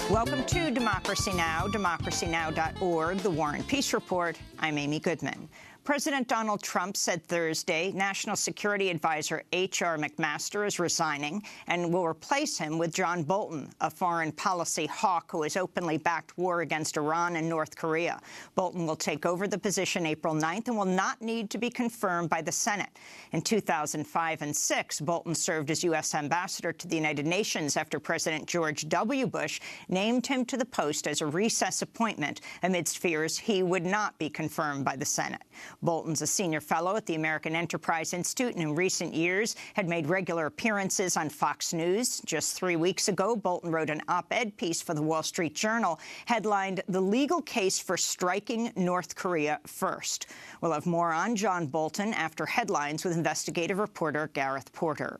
Welcome to Democracy Now!, democracynow.org, The War and Peace Report. I'm Amy Goodman. President Donald Trump said Thursday National Security Advisor H.R. McMaster is resigning and will replace him with John Bolton, a foreign policy hawk who has openly backed war against Iran and North Korea. Bolton will take over the position April 9th and will not need to be confirmed by the Senate. In 2005 and 2006, Bolton served as U.S. ambassador to the United Nations after President George W. Bush named him to the post as a recess appointment amidst fears he would not be confirmed by the Senate. Bolton's a senior fellow at the American Enterprise Institute and in recent years had made regular appearances on Fox News. Just 3 weeks ago, Bolton wrote an op-ed piece for the Wall Street Journal headlined "The Legal Case for Striking North Korea First." We'll have more on John Bolton after headlines with investigative reporter Gareth Porter.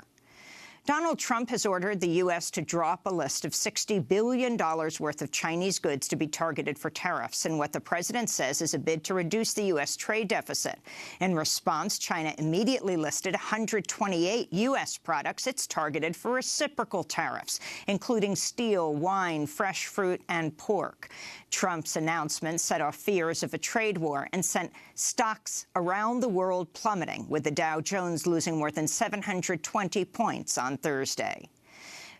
Donald Trump has ordered the U.S. to drop a list of $60 billion worth of Chinese goods to be targeted for tariffs in what the president says is a bid to reduce the U.S. trade deficit. In response, China immediately listed 128 U.S. products it's targeted for reciprocal tariffs, including steel, wine, fresh fruit, and pork. Trump's announcement set off fears of a trade war and sent stocks around the world plummeting, with the Dow Jones losing more than 720 points on Thursday.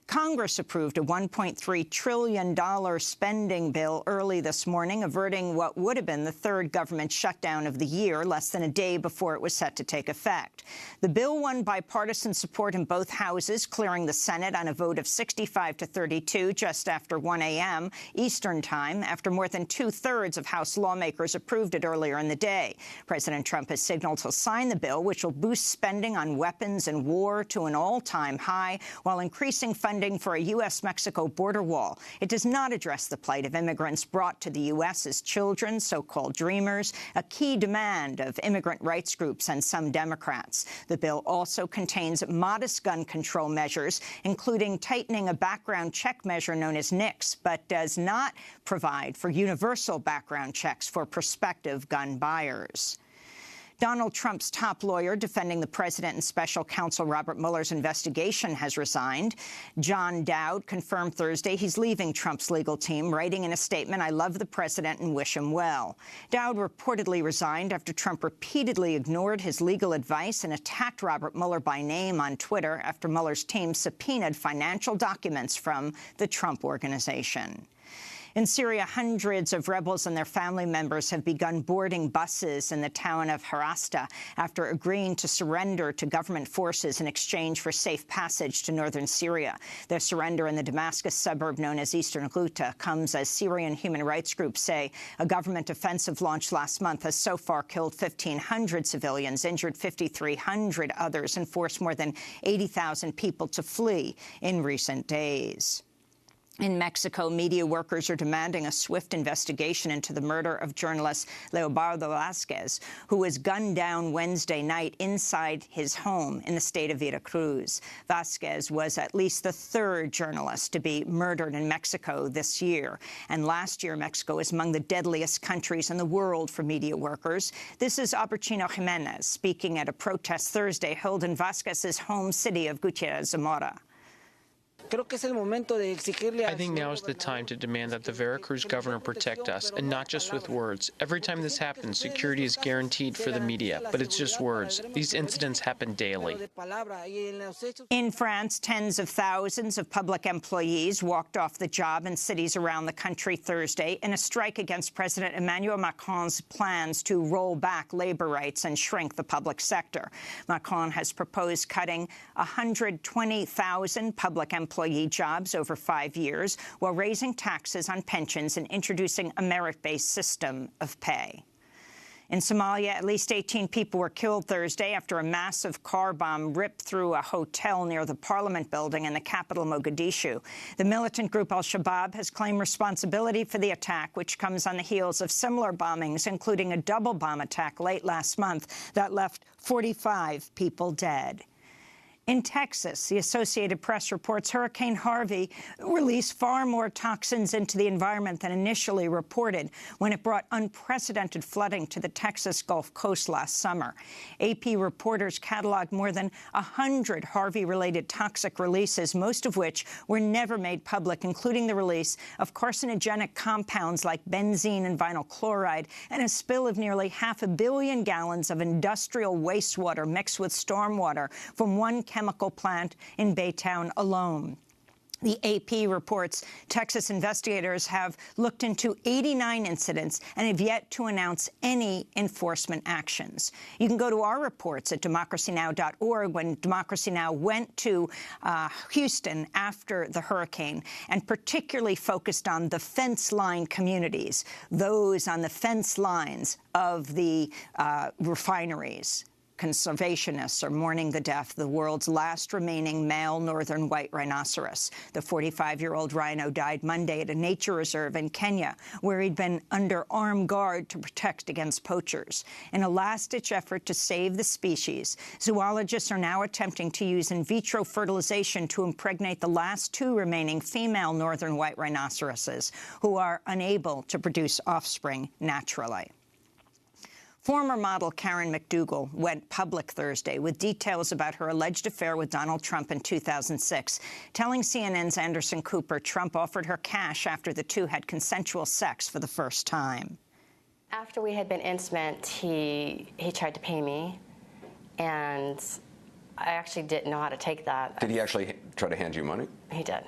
Congress approved a $1.3 trillion spending bill early this morning, averting what would have been the third government shutdown of the year, less than a day before it was set to take effect. The bill won bipartisan support in both houses, clearing the Senate on a vote of 65 to 32 just after 1 a.m. Eastern Time, after more than two-thirds of House lawmakers approved it earlier in the day. President Trump has signaled he'll sign the bill, which will boost spending on weapons and war to an all-time high, while increasing funding for a U.S.-Mexico border wall. It does not address the plight of immigrants brought to the U.S. as children, so-called dreamers, a key demand of immigrant rights groups and some Democrats. The bill also contains modest gun control measures, including tightening a background check measure known as NICS, but does not provide for universal background checks for prospective gun buyers. Donald Trump's top lawyer defending the president and special counsel Robert Mueller's investigation has resigned. John Dowd confirmed Thursday he's leaving Trump's legal team, writing in a statement, "I love the president and wish him well." Dowd reportedly resigned after Trump repeatedly ignored his legal advice and attacked Robert Mueller by name on Twitter after Mueller's team subpoenaed financial documents from the Trump Organization. In Syria, hundreds of rebels and their family members have begun boarding buses in the town of Harasta after agreeing to surrender to government forces in exchange for safe passage to northern Syria. Their surrender in the Damascus suburb known as Eastern Ghouta comes as Syrian human rights groups say a government offensive launched last month has so far killed 1,500 civilians, injured 5,300 others, and forced more than 80,000 people to flee in recent days. In Mexico, media workers are demanding a swift investigation into the murder of journalist Leobardo Vázquez, who was gunned down Wednesday night inside his home in the state of Veracruz. Vázquez was at least the third journalist to be murdered in Mexico this year. And last year, Mexico was among the deadliest countries in the world for media workers. This is Albertino Jimenez speaking at a protest Thursday held in Vázquez's home city of Gutiérrez Zamora. I think now is the time to demand that the Veracruz governor protect us, and not just with words. Every time this happens, security is guaranteed for the media, but it's just words. These incidents happen daily. In France, tens of thousands of public employees walked off the job in cities around the country Thursday in a strike against President Emmanuel Macron's plans to roll back labor rights and shrink the public sector. Macron has proposed cutting 120,000 public employee jobs over 5 years, while raising taxes on pensions and introducing a merit-based system of pay. In Somalia, at least 18 people were killed Thursday after a massive car bomb ripped through a hotel near the parliament building in the capital, Mogadishu. The militant group Al-Shabaab has claimed responsibility for the attack, which comes on the heels of similar bombings, including a double bomb attack late last month that left 45 people dead. In Texas, the Associated Press reports Hurricane Harvey released far more toxins into the environment than initially reported when it brought unprecedented flooding to the Texas Gulf Coast last summer. AP reporters cataloged more than 100 Harvey-related toxic releases, most of which were never made public, including the release of carcinogenic compounds like benzene and vinyl chloride, and a spill of nearly 500 million gallons of industrial wastewater mixed with stormwater from one chemical plant in Baytown alone. The AP reports Texas investigators have looked into 89 incidents and have yet to announce any enforcement actions. You can go to our reports at democracynow.org when Democracy Now! Went to Houston after the hurricane and particularly focused on the fence line communities, those on the fence lines of the refineries. Conservationists are mourning the death of the world's last remaining male northern white rhinoceros. The 45-year-old rhino died Monday at a nature reserve in Kenya, where he'd been under armed guard to protect against poachers. In a last-ditch effort to save the species, zoologists are now attempting to use in vitro fertilization to impregnate the last 2 remaining female northern white rhinoceroses, who are unable to produce offspring naturally. Former model Karen McDougal went public Thursday with details about her alleged affair with Donald Trump in 2006, telling CNN's Anderson Cooper Trump offered her cash after the two had consensual sex for the first time. After we had been intimate, he tried to pay me, and I actually didn't know how to take that. Did he actually try to hand you money? He did.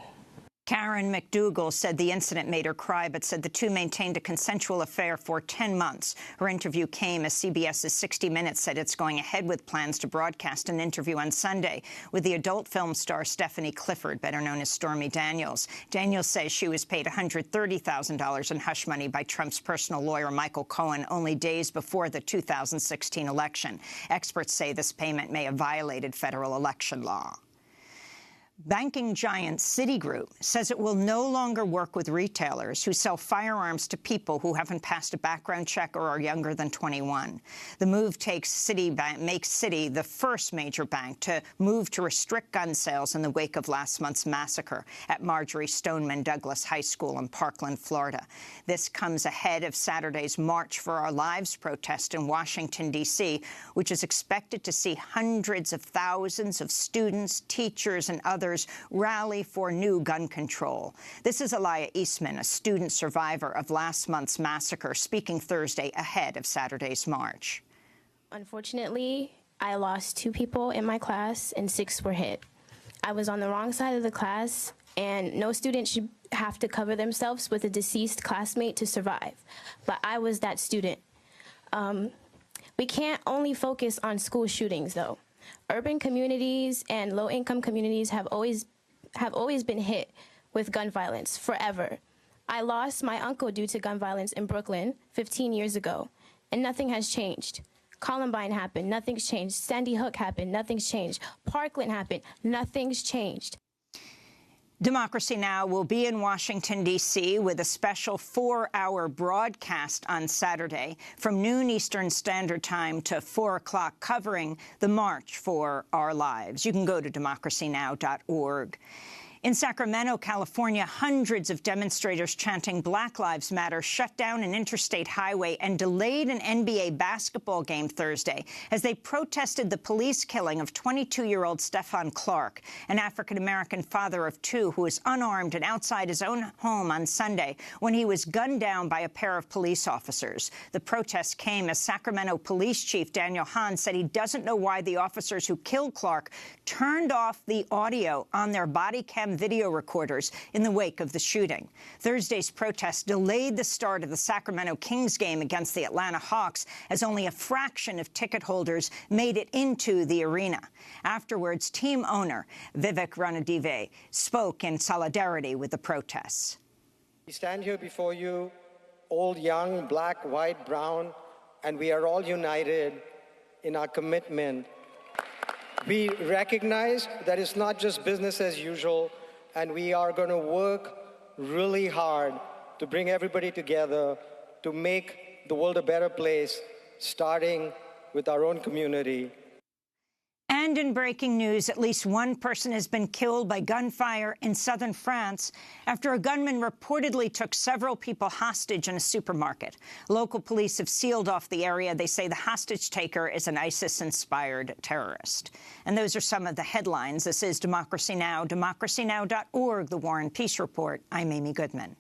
Karen McDougal said the incident made her cry, but said the two maintained a consensual affair for 10 months. Her interview came as CBS's 60 Minutes said it's going ahead with plans to broadcast an interview on Sunday with the adult film star Stephanie Clifford, better known as Stormy Daniels. Daniels says she was paid $130,000 in hush money by Trump's personal lawyer, Michael Cohen, only days before the 2016 election. Experts say this payment may have violated federal election law. Banking giant Citigroup says it will no longer work with retailers who sell firearms to people who haven't passed a background check or are younger than 21. The move makes Citi the first major bank to move to restrict gun sales in the wake of last month's massacre at Marjory Stoneman Douglas High School in Parkland, Florida. This comes ahead of Saturday's March for Our Lives protest in Washington, D.C., which is expected to see hundreds of thousands of students, teachers, and others rally for new gun control. This is Alaya Eastman, a student survivor of last month's massacre, speaking Thursday ahead of Saturday's march. Unfortunately, I lost 2 people in my class and 6 were hit. I was on the wrong side of the class, and no student should have to cover themselves with a deceased classmate to survive. But I was that student. We can't only focus on school shootings, though. Urban communities and low-income communities have always been hit with gun violence forever. I lost my uncle due to gun violence in Brooklyn 15 years ago, and nothing has changed. Columbine happened, nothing's changed. Sandy Hook happened, nothing's changed. Parkland happened, nothing's changed. Democracy Now! Will be in Washington, D.C. with a special 4-hour broadcast on Saturday from noon Eastern Standard Time to 4 o'clock covering the March for Our Lives. You can go to democracynow.org. In Sacramento, California, hundreds of demonstrators chanting Black Lives Matter shut down an interstate highway and delayed an NBA basketball game Thursday as they protested the police killing of 22-year-old Stephon Clark, an African-American father of 2 who was unarmed and outside his own home on Sunday when he was gunned down by a pair of police officers. The protest came as Sacramento Police Chief Daniel Hahn said he doesn't know why the officers who killed Clark turned off the audio on their body cam video recorders in the wake of the shooting. Thursday's protest delayed the start of the Sacramento Kings game against the Atlanta Hawks as only a fraction of ticket holders made it into the arena. Afterwards, team owner Vivek Ranadive spoke in solidarity with the protests. We stand here before you, old, young, black, white, brown, and we are all united in our commitment. We recognize that it's not just business as usual, and we are going to work really hard to bring everybody together to make the world a better place, starting with our own community. And in breaking news, at least one person has been killed by gunfire in southern France after a gunman reportedly took several people hostage in a supermarket. Local police have sealed off the area. They say the hostage taker is an ISIS-inspired terrorist. And those are some of the headlines. This is Democracy Now!, democracynow.org, The War and Peace Report. I'm Amy Goodman.